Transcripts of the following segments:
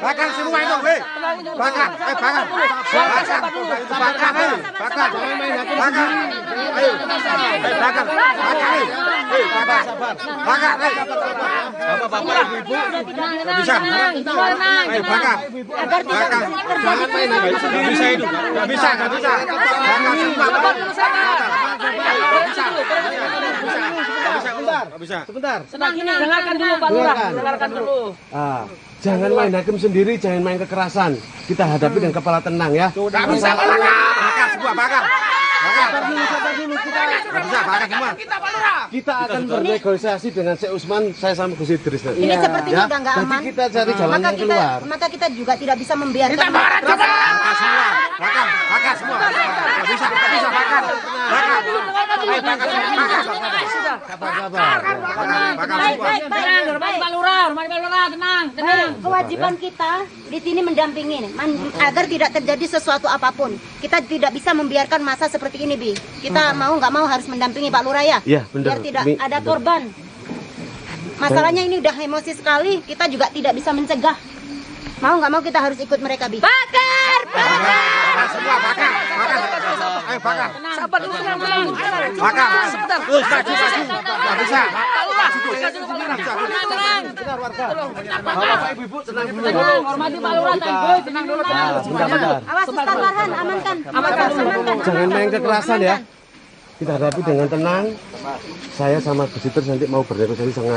Bakar semua itu, weh. Bakar, bakar. Bakar, bakar. Ayo, bakar. Bakar, bakar. Bapak, ibu, bisa. Ayo, bakar. Bakar. Jangan main hakim sendiri. Bisa itu, nggak bisa. Bakar semua. Bisa. Sebentar. Dengarkan dulu Pak Lurah, dengarkan dulu. Jangan main hakim sendiri, jangan main kekerasan. Kita hadapi dengan kepala tenang ya. Nggak bisa Pak Lurah. Bakar semua, bakar. Sabar dulu kita. Nggak bisa, bakar semua. Kita akan bernegosiasi dengan Syekh Usman, saya sama Gus Idris. Ini sepertinya udah nggak aman. Jadi kita cari jalan yang keluar. Maka kita juga tidak bisa membiarkan. Kita marah coba. Bakar semua, bakar semua. Nggak bisa bakar. Bakar. Baik, Pak Lurah, tenang. Kewajiban kita di sini mendampingi agar tidak terjadi sesuatu apapun. Kita tidak bisa membiarkan masa seperti ini, Bi. Kita mau nggak mau harus mendampingi Pak Lurah ya. Iya, benar. Biar tidak ada korban. Masalahnya ini udah emosi sekali, kita juga tidak bisa mencegah. Mau nggak mau kita harus ikut mereka, Bi. Bakar. Semua bakar. Ayo bakar. Sabar dulu, tenang. Bakar. Sebentar. Nggak bisa. Tenang. Benar warga. Bapak ibu tenang dulu. Hormati Pak Lurah, tenang dulu. Bentar. Awas Ustaz Farhan, amankan. Jangan main kekerasan ya. Kita hadapi dengan tenang. Saya sama Gus Idris nanti mau bernegosiasi sama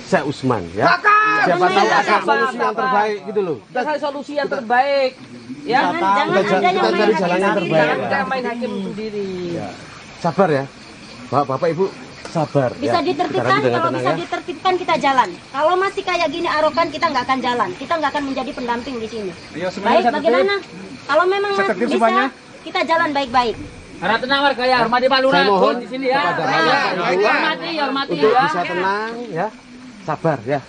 Syekh Usman ya. Siapa tahu ada solusi yang terbaik gitu loh. Kita cari solusi yang terbaik. Ya. Kita cari jalan yang terbaik. Jangan main hakim sendiri. Sabar ya. Bapak Ibu sabar. Bisa ya. ditertibkan, Kita kalau tenang bisa ya. ditertibkan kita jalan. Kalau masih kayak gini arogan kita nggak akan jalan. Kita nggak akan menjadi pendamping di sini. Baik, bagaimana? Kalau memang bisa, kita jalan baik-baik. Harap tenang warga ya, hormati Pak Lurah. Saya mohon di sini ya. Hormati Untuk ya. bisa tenang ya. Sabar ya.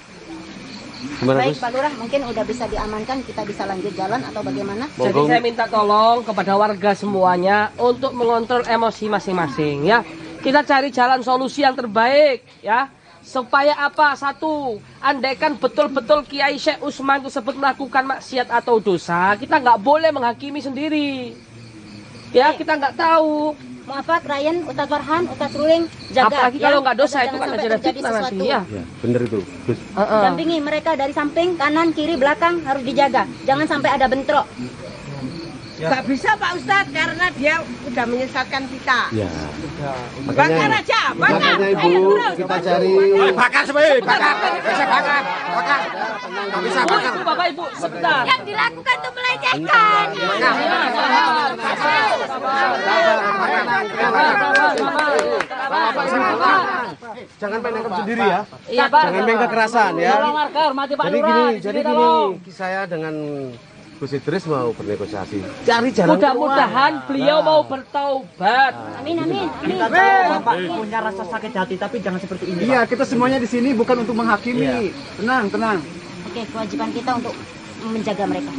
Gimana Baik, Gus? Pak Lurah, mungkin udah bisa diamankan, kita bisa lanjut jalan atau bagaimana? Jadi saya minta tolong kepada warga semuanya untuk mengontrol emosi masing-masing ya. Kita cari jalan solusi yang terbaik ya. Supaya apa? Satu, andaikan betul-betul Kiai Syekh Usman tersebut melakukan maksiat atau dosa, kita nggak boleh menghakimi sendiri. Ya, kita nggak tahu. Muafak, Ryan, Ustaz Farhan, Ustaz Ruling, jaga. Apalagi kalau nggak dosa Jangan itu kan sampai ada terjadi fitnah nanti sesuatu. ya. Ya, bener itu Gus. Dampingi mereka dari samping, kanan, kiri, belakang harus dijaga. Jangan sampai ada bentrok. Nggak bisa Pak Ustadz karena dia udah menyesatkan kita. Ya. Bakar aja, bakar. Makanya Ibu kita cari Bakar semua. Bakar. Bisa bakar. Bakar. Nggak bisa Bu, bakar. Ibu, Bapak Ibu, sebentar. Yang dilakukan itu melecehkan. jangan main hakim sendiri ya. Iya, Pak. Jangan main kekerasan ya. Tolong warga, hormati Pak Jadi Lurah. gini, di sini jadi tolong. gini, saya dengan Gus Idris mau bernegosiasi. Cari jalan Mudah-mudahan beliau mau bertaubat. Amin, amin, amin. Bapak punya rasa sakit hati, tapi jangan seperti ini. Iya, kita semuanya di sini bukan untuk menghakimi. Iya. Tenang. Oke, kewajiban kita untuk menjaga mereka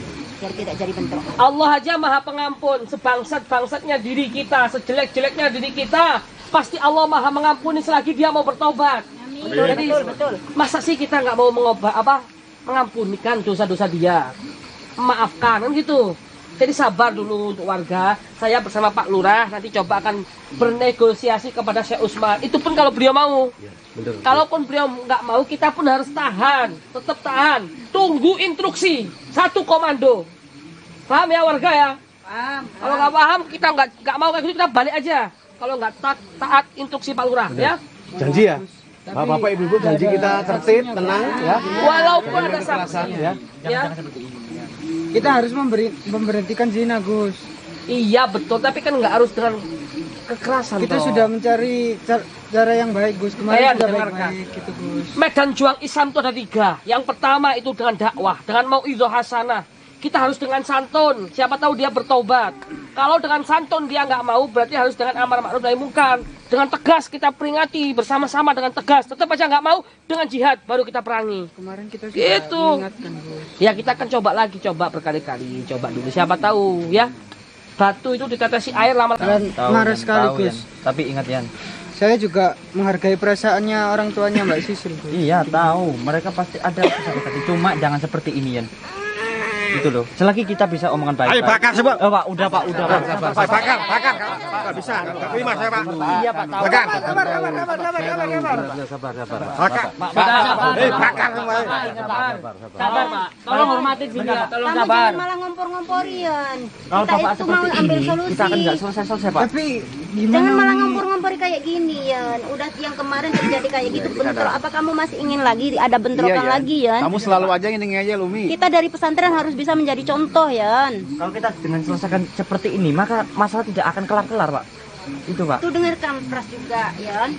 biar tidak jadi bentrok. Allah aja maha pengampun. Sebangsat-bangsatnya diri kita, sejelek-jeleknya diri kita, pasti Allah maha mengampuni selagi dia mau bertobat. Jadi Betul. masa sih kita nggak mau mengampunikan dosa-dosa dia, maafkan kan gitu. Jadi sabar dulu untuk warga. Saya bersama Pak Lurah nanti coba akan bernegosiasi kepada Syekh Usman. Itu pun kalau beliau mau. Bener. Kalaupun beliau nggak mau, kita pun harus tahan, tetap tahan. Tunggu instruksi, satu komando. Paham ya warga ya? Paham. Kalau nggak paham, kita nggak mau kayak gitu, kita balik aja. Kalau nggak taat instruksi Pak Lurah, ya. Janji ya. Bapak Ibu janji kita tertib, tenang ya. Walaupun ada Kekerasan sanksi, ya. ya. Kita harus memberhentikan zina, Gus. Iya betul, tapi kan nggak harus dengan kekerasan. Kita toh. sudah mencari cara yang baik, Gus. Kemarin sudah dengarkan. baik-baik gitu, Gus. Medan juang Islam itu ada 3. Yang pertama itu dengan dakwah, dengan mauidhah hasanah. Kita harus dengan santun, siapa tahu dia bertobat. Kalau dengan santun dia nggak mau, berarti harus dengan amar ma'ruf nahi munkar. Dengan tegas kita peringati bersama-sama dengan tegas. Tetap aja nggak mau, dengan jihad baru kita perangi. Kemarin kita sudah Gitu. mengingatkan, Gus. Ya kita akan coba lagi, coba berkali-kali, coba dulu. Siapa tahu ya, batu itu ditetesi air lama. Dan marah sekali, Gus. Tapi ingat Yan, Saya juga menghargai perasaannya orang tuanya Mbak Sisil. Iya, tahu. Mereka pasti ada sakit hati. Cuma jangan seperti ini, Yan. Itu loh. Selagi kita bisa omongan baik. Ayo bakar semua. Oh, Pak, udah, Pak, udah, Pak. Bakar. Nggak bisa. Nggak terima saya, Pak. Iya, Pak, tahu. Bakar. Sabar. Bakar. Sabar. Bakar semua. Sabar, Pak. Tolong hormatin sini ya. Tolong Kamu sabar. jangan malah ngompor-ngomporian. Kalau Kita Bapak itu mau seperti ambil ini, solusi. kita akan nggak selesai-selesai, Pak. Tapi Jangan gimana? malah ngompor-ngompori kayak gini, Yan. Udah yang kemarin terjadi kayak gitu bentrok. Apa kamu masih ingin lagi ada bentrokan lagi, Yan? Kamu selalu aja ini aja, Lumi. Kita dari pesantren harus bisa menjadi contoh, Yan. Kalau kita dengan selesaikan seperti ini, maka masalah tidak akan kelar-kelar, Pak. Itu, Pak. Tuh dengarkan Pras juga, Yan.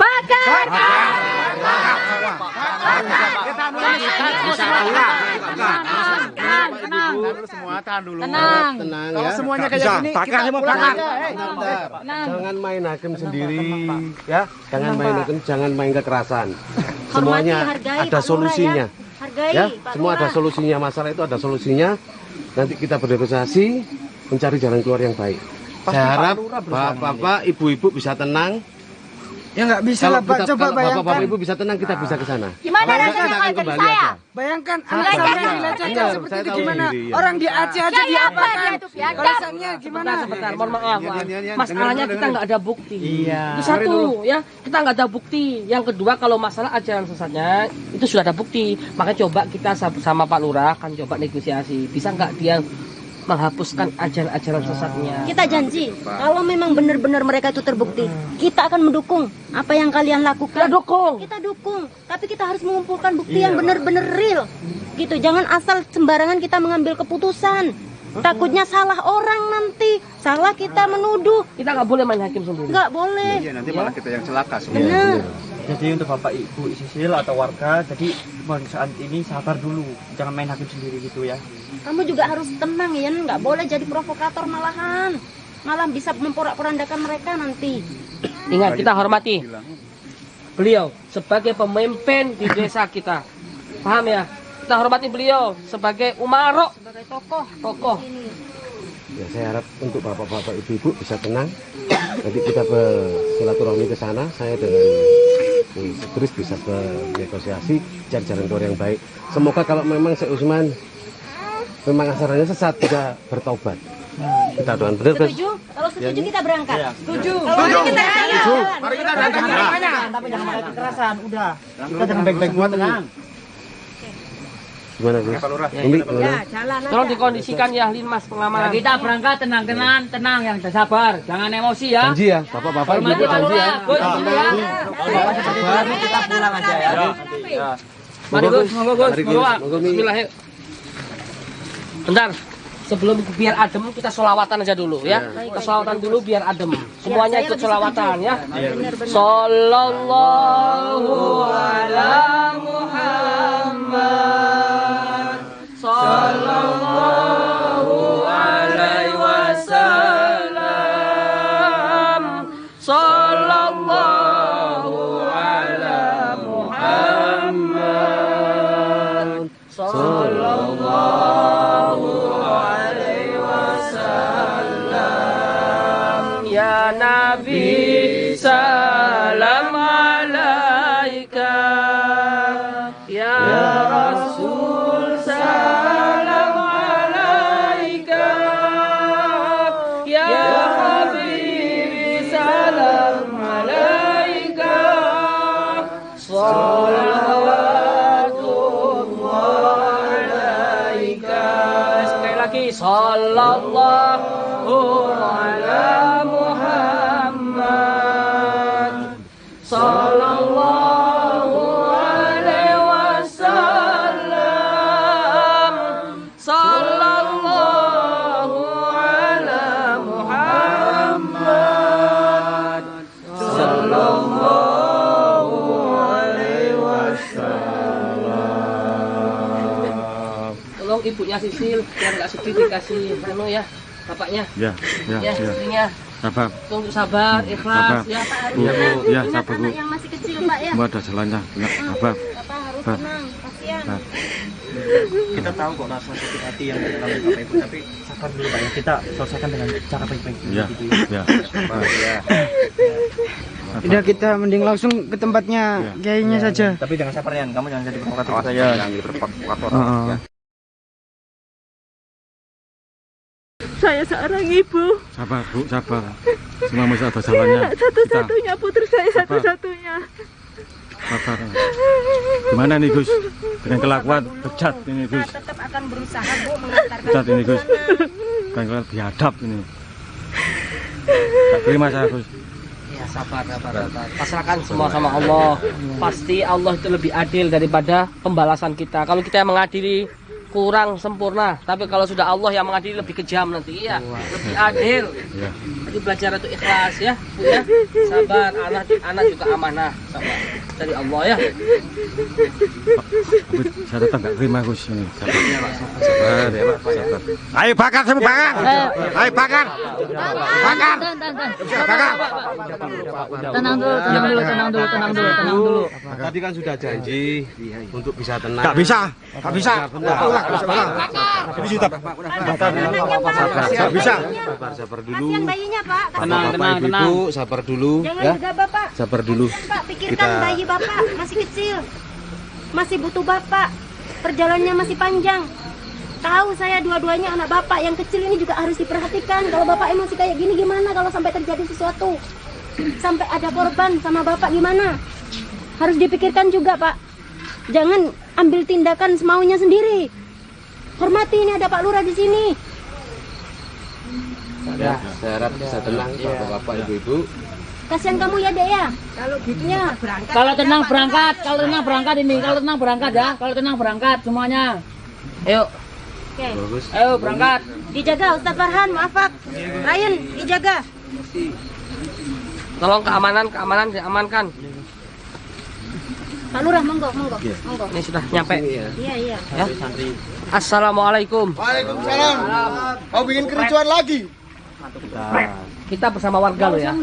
Tenang ya. Semuanya kayak gini, kita pulang aja. Jangan main hakim sendiri ya. Jangan main hakim, jangan main kekerasan. Semuanya hargai ada Pak Lurah, solusinya. ya. Hargai Ya, Pak semua ada Lurah. solusinya. Masalah itu ada solusinya. Nanti kita bernegosiasi mencari jalan keluar yang baik. Saya harap bapak-bapak, ibu-ibu bisa tenang. Ya nggak bisa lah Pak. Coba kalau bapak-bapak bayangkan. ibu bisa tenang, kita bisa ke sana. Gimana Kalau rasanya enggak, kita akan kalau jadi kembali saya? aja. Bayangkan Sabar, anak sampai iya. dilecehkan Benar, seperti saya itu tahu gimana? sendiri, ya. Orang di Aceh aja diapakan? Balasannya gimana? Sebentar, mohon maaf, Pak. Yan, Masalahnya dengar, kita nggak ada bukti. Iya. Itu satu, ya. Kita nggak ada bukti. Yang kedua, kalau masalah ajaran sesatnya, itu sudah ada bukti. Makanya coba kita sama Pak Lurah kan coba negosiasi. Bisa nggak dia menghapuskan ajaran-ajaran sesatnya? Kita janji, kalau memang benar-benar mereka itu terbukti, kita akan mendukung apa yang kalian lakukan. Kita dukung. Kita dukung, tapi kita harus mengumpulkan bukti yang benar-benar real. Gitu, jangan asal sembarangan kita mengambil keputusan. Takutnya salah orang nanti, salah kita menuduh, Kita nggak boleh main hakim sendiri. nggak boleh. Iya, nanti malah kita yang celaka semua. Benar. Jadi untuk Bapak Ibu Sisil atau warga, jadi saat ini sabar dulu. Jangan main hakim sendiri gitu ya. Kamu juga harus tenang ya, nggak boleh jadi provokator malahan. Malah bisa memporak-porandakan mereka nanti. Ingat, kita hormati beliau sebagai pemimpin di desa kita. Paham ya? Kita hormati beliau sebagai umarok, Sebagai tokoh ini. Ya, saya harap untuk bapak-bapak ibu-ibu bisa tenang. Nanti kita bersilaturahmi ke sana. Saya dengan Idris bisa bernegosiasi cari jalan keluar yang baik. Semoga kalau memang Syekh Usman memang asarannya sesat, kita bertobat. Kita doakan benar kan? Setuju? Kalau setuju kita berangkat. Setuju. Setuju. Ayo. Mari kita berangkat. Tapi jangan pakai kekerasan, udah. Kita jangan baik-baik buat tenang. Gimana Bu? Umi, Ya, gimana? jalan aja. tolong dikondisikan ya Linmas pengamanan. Kita berangkat tenang yang sabar, jangan emosi ya. Janji ya, bapak-bapak ibu-ibu janji ya. Kita pulang aja ya. Mari Gus, monggo Gus, Mari, Gus. monggo. Monggo, Mi. Bismillah. Yuk. Bentar. Sebelum biar adem kita sholawatan aja dulu ya. Kita sholawatan dulu biar adem. Semuanya ikut sholawatan ya. Sallallahu ala Muhammad. Sallallahu alaihi wasallam. Sallallahu ala Muhammad. Sallallahu alaihi wasallam. Ya Nabi salam alaika. Ya Rasul salam alaika. Ya Habib salam alaika. Salawatullah alaika. Sekali lagi sallallahu ala Muhammad. Sallallahu alaihi wasallam. Sallallahu ala Muhammad. Sallallahu alaihi wasallam. Tolong ibunya Sisil biar nggak sedih dikasih anu ya, bapaknya. Ya, Ya, istrinya. Sabar. Tunggu sabar, ikhlas ya. Ya, Bu. Ya, Ingat sabar, Bu. anak yang masih kecil, Pak ya. Ada jalannya. Sabar. Bapak harus tenang, kasihan. Kita tahu kok rasa sakit hati yang dialami Bapak Ibu, tapi sabar dulu Pak ya. Kita selesaikan dengan cara baik-baik Ya, gitu ya. ya. Udah kita mending langsung ke tempatnya kiainya saja. Tapi jangan sabar Yan, kamu jangan jadi provokator saya. Jangan jadi provokator. Ya. Saya seorang ibu. Sabar Bu, sabar. Semua masih ada jalannya. Satu-satunya putri saya satu-satunya. Sabar. Gimana nih Gus? Dengan kelakuan bejat ini Gus. Tetap akan berusaha Bu mengantarkan. Bejat ini Gus. Dengan kelakuan biadab ini. Tak terima saya Gus. Ya sabar. Pasrahkan semua sama Allah. Pasti Allah itu lebih adil daripada pembalasan kita. Kalau kita yang mengadili kurang sempurna, tapi kalau sudah Allah yang mengadili lebih kejam nanti, ya lebih adil. Ya. Jadi belajar itu ikhlas ya, Bu ya. Sabar, anak juga amanah, sabar dari Allah ya. Tapi saya tetap nggak terima Gus ini. Sabar ya Pak, sabar. Ayo bakar semua bakar. Ayo bakar. Bakar. Bakar. Tenang dulu. Tadi kan sudah janji untuk bisa tenang. Nggak bisa. Nggak bisa. Ini sudah. Nggak bisa. Sabar dulu. Kasihan bayinya Pak. Bapak Ibu, sabar dulu Jangan ya. gegabah Pak. Sabar dulu. Pak, pikirkan bayi Bapak masih kecil. Masih butuh Bapak. Perjalanannya masih panjang. Tahu saya dua-duanya anak Bapak. Yang kecil ini juga harus diperhatikan. Kalau Bapak emosi kayak gini gimana kalau sampai terjadi sesuatu? Sampai ada korban sama Bapak gimana? Harus dipikirkan juga Pak. Jangan ambil tindakan semaunya sendiri. Hormati, ini ada Pak Lurah di sini. Ya, saya harap bisa tenang Bapak Ibu. Kasihan kamu ya Dek ya. Kalau gitu Ya. berangkat. Kalau tenang berangkat, kalau tenang berangkat ini, kalau tenang berangkat ya, kalau tenang berangkat semuanya. Ayo, Oke. Bagus. ayo berangkat. Dijaga Ustaz Farhan, maafak. Ryan, dijaga. Tolong keamanan diamankan. Pak Lurah, monggo. Ini sudah nyampe. Iya. Ya. Assalamualaikum. Waalaikumsalam. Mau bikin kericuan lagi? Kita bersama warga loh ya.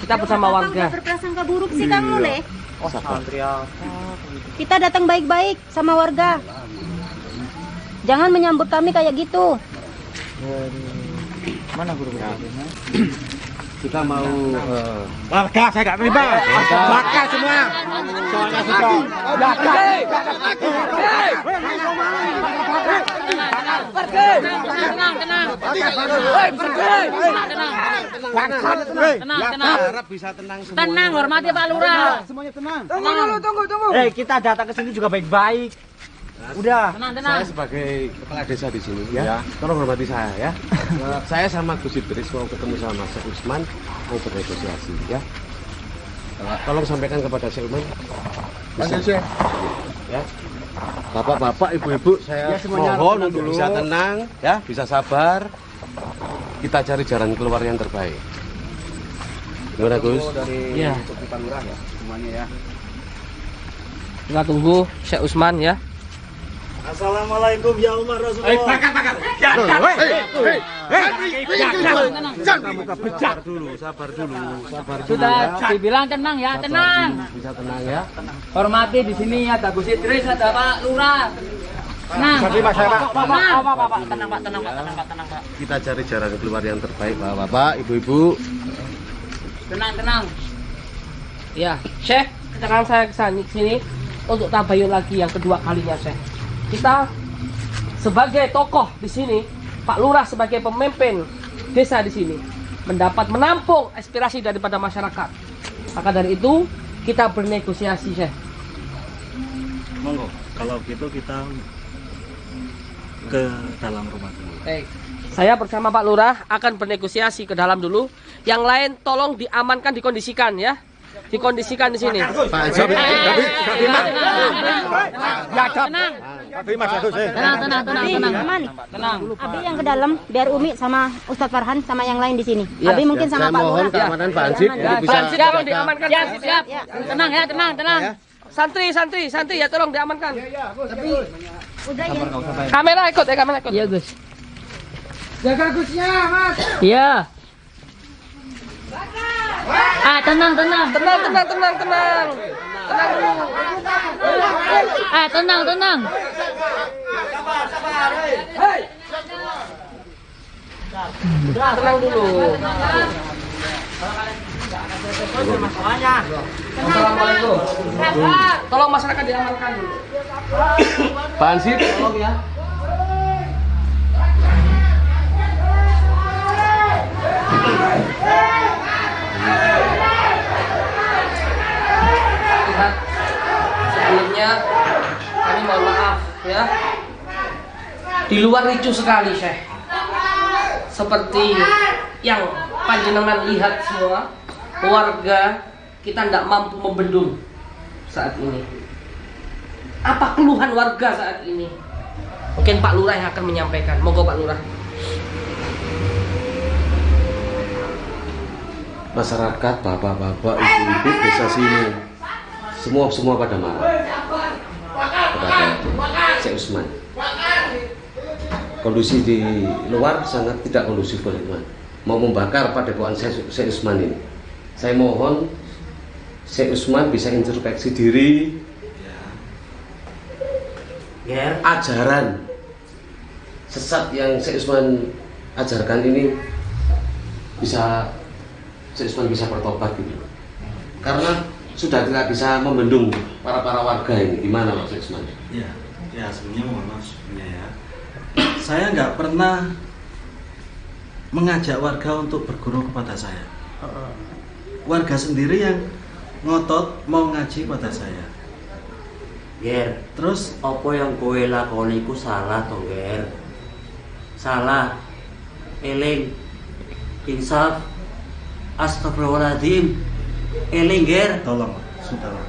Kita bersama warga. Kenapa berprasangka buruk sih kamu, Le? Kita datang baik-baik sama warga. Jangan menyambut kami kayak gitu. Mana guru? Kita mau Warga saya nggak terima. Bakar semua. Soalnya sudah. Tenang. harap bisa tenang semua. Tenang, hormati Pak Lurah. Tunggu. Kita datang ke sini juga baik-baik. Udah. Tenang. Saya sebagai kepala desa di sini ya, tolong hormati saya ya. Saya sama Gus Idris mau ketemu sama Syekh Usman, mau bernegosiasi ya. Tolong sampaikan kepada Syekh Usman. Ya. Bapak-bapak, ibu-ibu, saya mohon untuk bisa tenang ya, bisa sabar. Kita cari jalan keluar yang terbaik. Gimana Gus? Iya. Kita tunggu Syekh Usman ya. Assalamualaikum ya Umar Rasulullah. Bakar. Sabar dulu. Sudah dibilang tenang ya, tenang. Bisa tenang ya. Hormati di sini ada Gus Idris, ada Pak Lurah. Tenang. Tenang Pak. Kita cari jalan keluar yang terbaik, Bapak, Ibu-ibu. Tenang. Ya, Syekh, sekarang saya ke sini untuk tabayun lagi yang kedua kalinya, Syekh. Kita sebagai tokoh di sini, Pak Lurah sebagai pemimpin desa di sini mendapat menampung aspirasi daripada masyarakat. Maka dari itu kita bernegosiasi, Syekh. Monggo. Kalau gitu kita ke dalam rumah dulu. Baik. Saya bersama Pak Lurah akan bernegosiasi ke dalam dulu. Yang lain tolong diamankan, dikondisikan ya. Dikondisikan di sini. Tenang. Aman. Tenang. Abi yang ke dalam biar Umi sama Ustaz Farhan sama yang lain di sini. Ya, Abi mungkin sama Saya Pak mohon Lurah. keamanan Pak Ansip untuk bisa Siap, tolong diamankan. Siap. Tenang ya, tenang. Santri ya tolong diamankan. Udah ya. Kamera ikut. Iya, Gus. Jaga Gusnya, Mas. Iya. Tenang. Tenang. Tenang, tenang. Tenang dulu. Assalamualaikum. Tolong masyarakat diamankan dulu. Pak Ansip, tolong ya. Lihat, sebelumnya kami mohon maaf ya. Di luar ricuh sekali, Syekh. Seperti yang panjenengan lihat semua, warga kita tidak mampu membendung saat ini. Apa keluhan warga saat ini? Mungkin Pak Lurah yang akan menyampaikan. Monggo Pak Lurah. Masyarakat, bapak-bapak, ibu-ibu desa sini, semua pada marah kepada Syekh Usman. Kondisi di luar sangat tidak kondusif, teman. Mau membakar padepokan Syekh Usman ini. Saya mohon Syekh Usman bisa introspeksi diri. Ajaran sesat yang Syekh Usman ajarkan ini bisa Syekh Usman bisa bertobat gitu. Karena sudah tidak bisa membendung para warga ini. Gimana Pak Syekh Usman? Ya sebenarnya mohon maaf sebenarnya ya. Saya nggak pernah mengajak warga untuk berguru kepada saya. Warga sendiri yang ngotot mau ngaji pada saya. Ger, terus apa yang kowe lakoni iku salah to, Ger? Salah. Eling. Insaf. Astagfirullahaladzim. Eling, Ger. Tolong, sudahlah.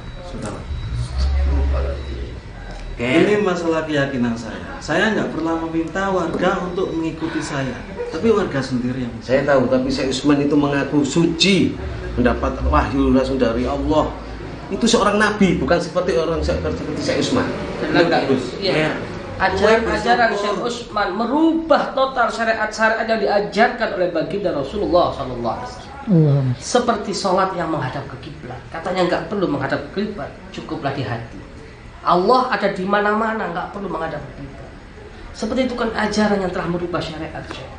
Ger. Ini masalah keyakinan saya. Saya nggak pernah meminta warga untuk mengikuti saya, tapi warga sendiri yang. Saya tahu, tapi Syekh Usman itu mengaku suci, mendapat wahyu langsung dari Allah. Itu seorang nabi, bukan seperti Syekh Usman. Enggak, Gus. Iya. Ajaran Syekh Usman merubah total syariat-syariat yang diajarkan oleh baginda Rasulullah SAW. Seperti sholat yang menghadap ke kiblat. Katanya nggak perlu menghadap ke kiblat, cukuplah di hati. Allah ada di mana-mana, nggak perlu menghadap ke kiblat. Seperti itu kan ajaran yang telah merubah syariat, Syekh.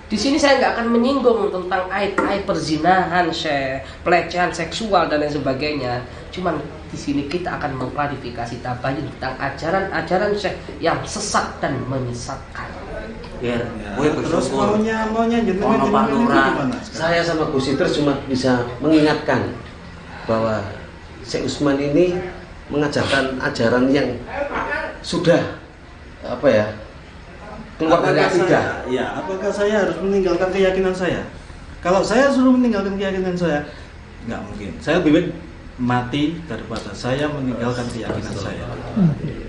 Di sini saya nggak akan menyinggung tentang aib-aib perzinahan, Syekh, pelecehan seksual dan lain sebagainya. Cuman di sini kita akan mengklarifikasi tabayun tentang ajaran-ajaran Syekh yang sesat dan menyesatkan. Ger, terus maunya jenengan gimana? Saya sama Gus Idris cuma bisa mengingatkan bahwa Syekh Usman ini mengajarkan ajaran yang sudah keluar dari akidah. Apakah saya harus meninggalkan keyakinan saya? Kalau saya suruh meninggalkan keyakinan saya, nggak mungkin. Saya lebih baik mati daripada saya meninggalkan keyakinan saya.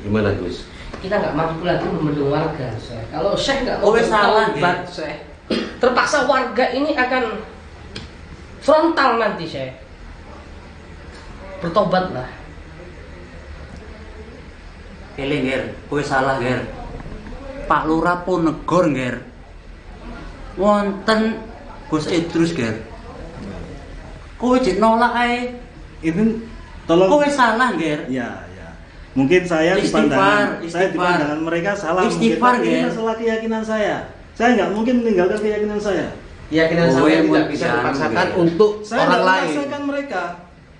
Gimana, Gus? Kita nggak mampu lagi membendung warga, Syekh. Kalau Syekh nggak mau bertobat, Syekh, terpaksa warga ini akan frontal nanti, Syekh. Bertobatlah. Eling, Ger, kowe salah, Ger. Pak Lurah pun negor, Ger. Wonten Gus Idrus, Ger. Kowe jek nolak ae. Ini tolong. Kowe salah, Ger. Ya. Mungkin saya di pandangan mereka salah. Istighfar, mungkin. Ini masalah keyakinan saya. Saya nggak mungkin meninggalkan keyakinan saya. Keyakinan saya tidak bisa dipaksakan untuk saya orang lain. Saya memaksakan mereka.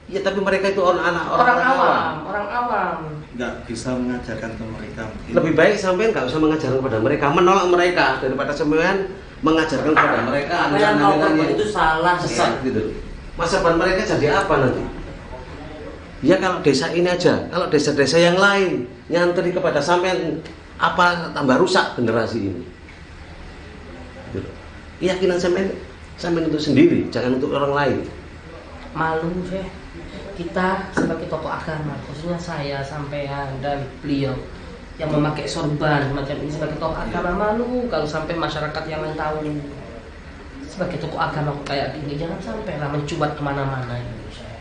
Ya, tapi mereka itu orang awam. Nggak bisa mengajarkan ke mereka. Mungkin. Lebih baik sampean nggak usah mengajarkan kepada mereka, menolak mereka daripada sampean mengajarkan kepada mereka. Apa yang kau perbuat itu salah, sesat gitu. Masa depan mereka jadi apa nanti? Ya kalau desa ini aja, kalau desa-desa yang lain nyantri kepada sampean, apa tambah rusak generasi ini? Gitu. Keyakinan sampean untuk sendiri, jangan untuk orang lain. Malu, Syekh. Kita sebagai tokoh agama, khususnya saya, sampean dan beliau yang memakai sorban macam ini sebagai tokoh agama, malu kalau sampai masyarakat yang lain tahu. Sebagai tokoh agama kayak gini, jangan sampai lah mencuat kemana-mana ini, Syekh.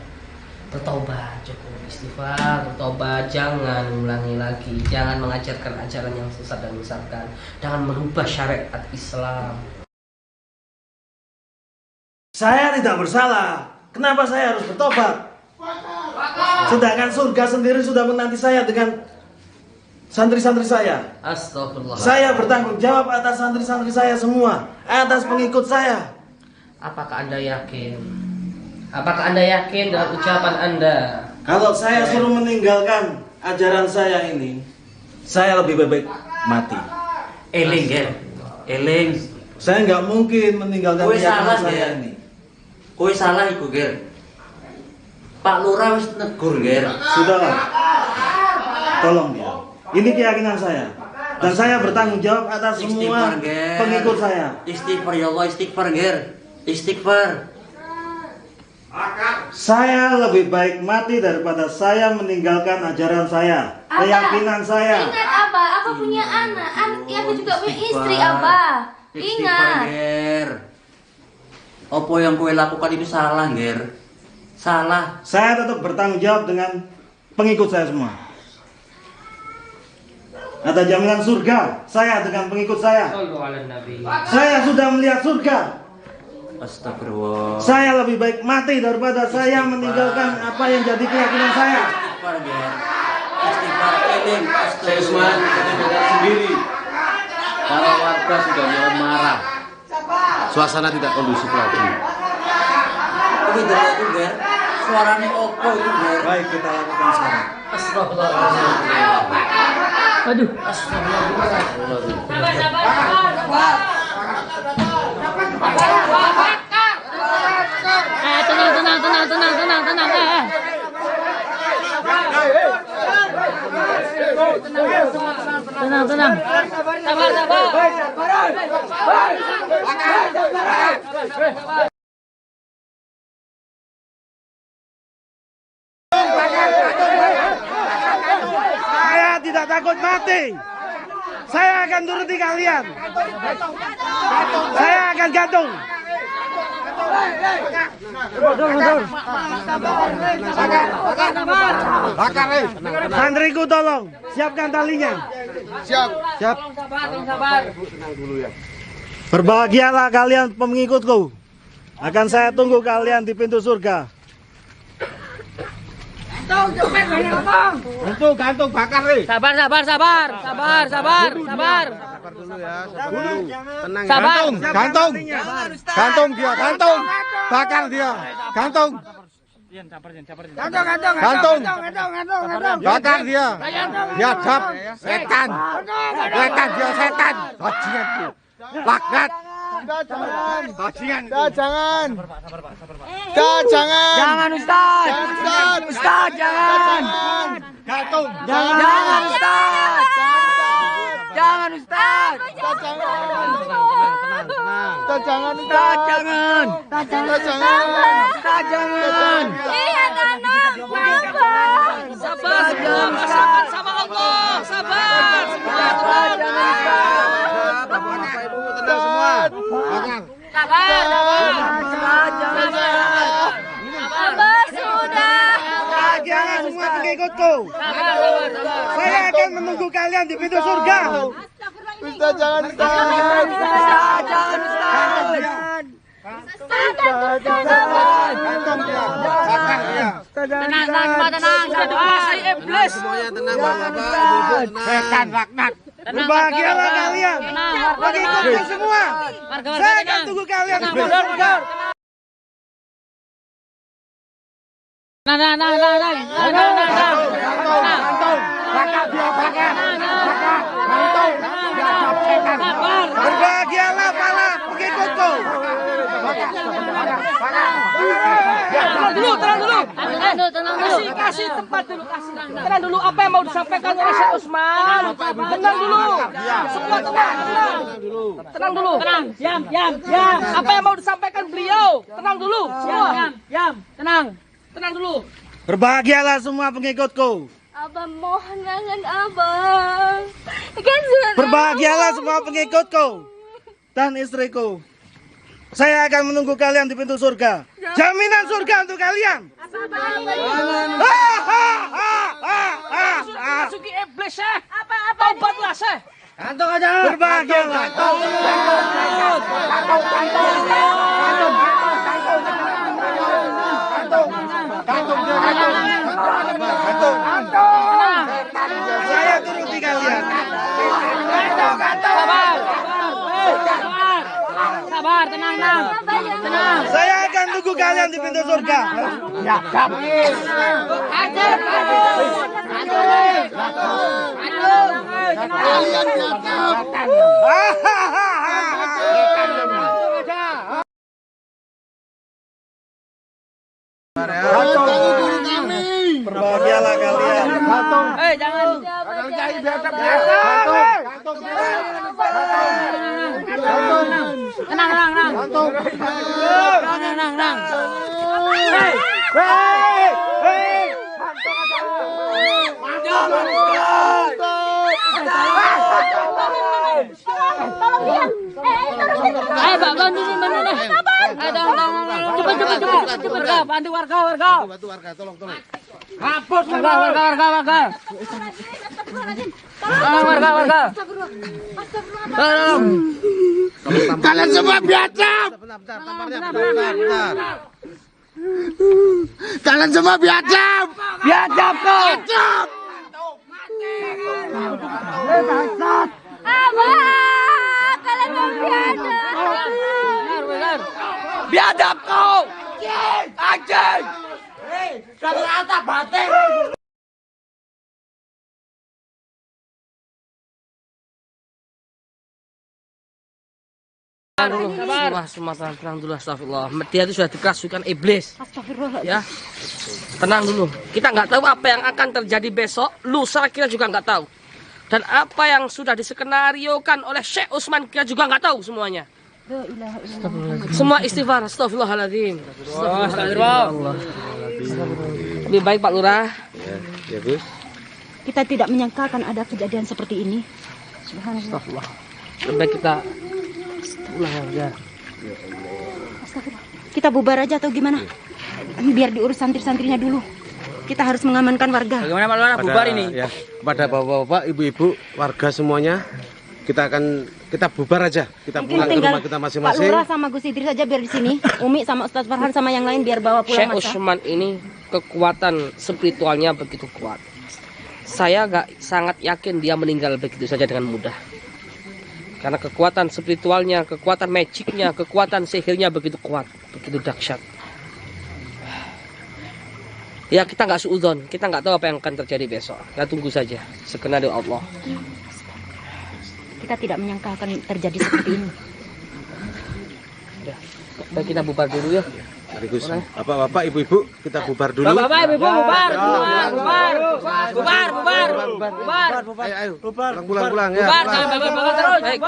Bertobat, cukup istighfar, bertobat, jangan ulangi lagi, jangan mengajarkan ajaran yang sesat dan menyesatkan, jangan merubah syariat Islam. Saya tidak bersalah. Kenapa saya harus bertobat? Sedangkan surga sendiri sudah menanti saya dengan santri-santri saya. Astagfirullah. Saya bertanggung jawab atas santri-santri saya semua, atas pengikut saya. Apakah Anda yakin? Apakah Anda yakin dengan ucapan Anda? Kalau saya suruh meninggalkan ajaran saya ini, saya lebih baik mati. Eling, Ger. Eling. Saya nggak mungkin meninggalkan Kowe keyakinan salah, saya Ger. ini. Kowe salah iku, Ger. Pak Lurah wis negur, Ger. Sudahlah. Tolong dia. Ini keyakinan saya. Dan saya bertanggung jawab atas semua Istighfar, Ger. pengikut saya. Istighfar ya Allah, istighfar, Ger. Istighfar. Saya lebih baik mati daripada saya meninggalkan ajaran saya, keyakinan saya. Ingat Abah, aku punya anak, aku juga punya istri Abah. Istighfar, Ingat. Ger. Apa yang kowe lakukan itu salah, Ger. Salah. Saya tetap bertanggung jawab dengan pengikut saya semua. Ada jaminan surga saya dengan pengikut saya. Saya sudah melihat surga. Astagfirullah. Saya lebih baik mati daripada saya meninggalkan apa yang jadi keyakinan saya. Istighfar, Ger. Istighfar, eling. Saya Usman, kita dengar sendiri. Para warga sudah mulai marah. Suasana tidak kondusif lagi. Kowe delok itu, Ger. Suarane opo itu, Ger? Baik, kita lakukan sekarang. Astagfirullah. Aduh. Tenang. Tenang. Saya tidak takut mati. Saya akan turuti kalian. Saya akan gantung. Santriku tolong, siapkan talinya. Siap. Berbahagialah kalian pengikutku. Akan saya tunggu kalian di pintu surga. Gantung, bakar nih. Sabar. Tenang. Gantung dia, gantung. Bakar dia, gantung. Gantung. Bakar dia. Biadab, setan. Setan dia, setan. Bajingan itu. Laknat. Bajingan. Jangan. Jangan Ustaz. Ustaz, jangan. Gantung. Jangan Ustaz. Jangan Ustaz. Jangan. Iya tanah, Sabar, sama Allah. Sabar. Bapak Ibu tenang semua. Abah sudah. Jangan semua pengikutku. Saya akan menunggu kalian di pintu surga. Ustaz, jangan Tenang. Saya iblis. Semuanya tenang, Bapak Ibu, tenang. Setan laknat. Berbahagialah kalian. Pengikutku semua. Saya akan tunggu kalian di pintu surga. Berbahagialah para pengikutku. Tenang dulu. Kasih tempat dulu. Tenang dulu. Apa yang mau disampaikan oleh Syekh Usman? Tenang dulu. Semua tenang dulu. Diam. Apa yang mau disampaikan beliau? Tenang dulu. Semua. Diam. Tenang dulu. Berbahagialah semua pengikutku. Abah mohon jangan Abah. Kan sudah. Berbahagialah semua pengikutku dan istriku. Saya akan menunggu kalian di pintu surga. Jaminan surga untuk kalian. Masuki iblis, Syekh. Taubatlah, Syekh. Gantung aja. Berbahagialah. Saya akan tunggu kalian di pintu surga. Ya, berbahagialah kalian. Jangan. Tenang. Ayo, Pak, bantu nih, bantu nih. Cepet, bantu warga. Tolong. Hapus warga. Warga. Kalian semua biadab. Bentar. Kalian semua biadab. Biadab kau. Kalian mau Biadab kau. Anjing. Ternyata batin. Semua tenang dulu, astagfirullah. Dia itu sudah dikerasukan iblis. Ya, tenang dulu. Kita nggak tahu apa yang akan terjadi besok, lusa kita juga nggak tahu. Dan apa yang sudah diskenariokan oleh Syekh Utsman kita juga nggak tahu semuanya. Semua istighfar, astagfirullahaladzim. Astagfirullah. Lebih baik Pak Lurah. Ya, Gus. Kita tidak menyangka akan ada kejadian seperti ini. Astagfirullah. Lebih baik kita pulang aja. Kita bubar aja atau gimana? Biar diurus santri-santrinya dulu. Kita harus mengamankan warga. Bagaimana Pak Lurah bubar ini? Ya, kepada bapak-bapak, ibu-ibu, warga semuanya, kita bubar aja. Kita pulang ke rumah kita Pak masing-masing. Lurah sama Gus Idris saja biar di sini. Umi sama Ustadz Farhan sama yang lain biar bawa pulang Syekh Utsman ini kekuatan spiritualnya begitu kuat. Saya sangat yakin dia meninggal begitu saja dengan mudah. Karena kekuatan spiritualnya, kekuatan magicnya, kekuatan sihirnya begitu kuat, begitu dahsyat. Ya kita nggak suudzon, kita nggak tahu apa yang akan terjadi besok. Kita tunggu saja, sekenal Allah. Kita tidak menyangka akan terjadi seperti ini. Ya, baik kita bubar dulu ya. Gus, bapak-bapak, ibu-ibu, kita bubar dulu. Bapak-bapak, ibu-ibu, bubar. Ayo, pulang ya. Bubar, jangan bakar terus. Baik.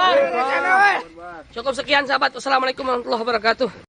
Cukup sekian sahabat. Wassalamualaikum warahmatullahi wabarakatuh.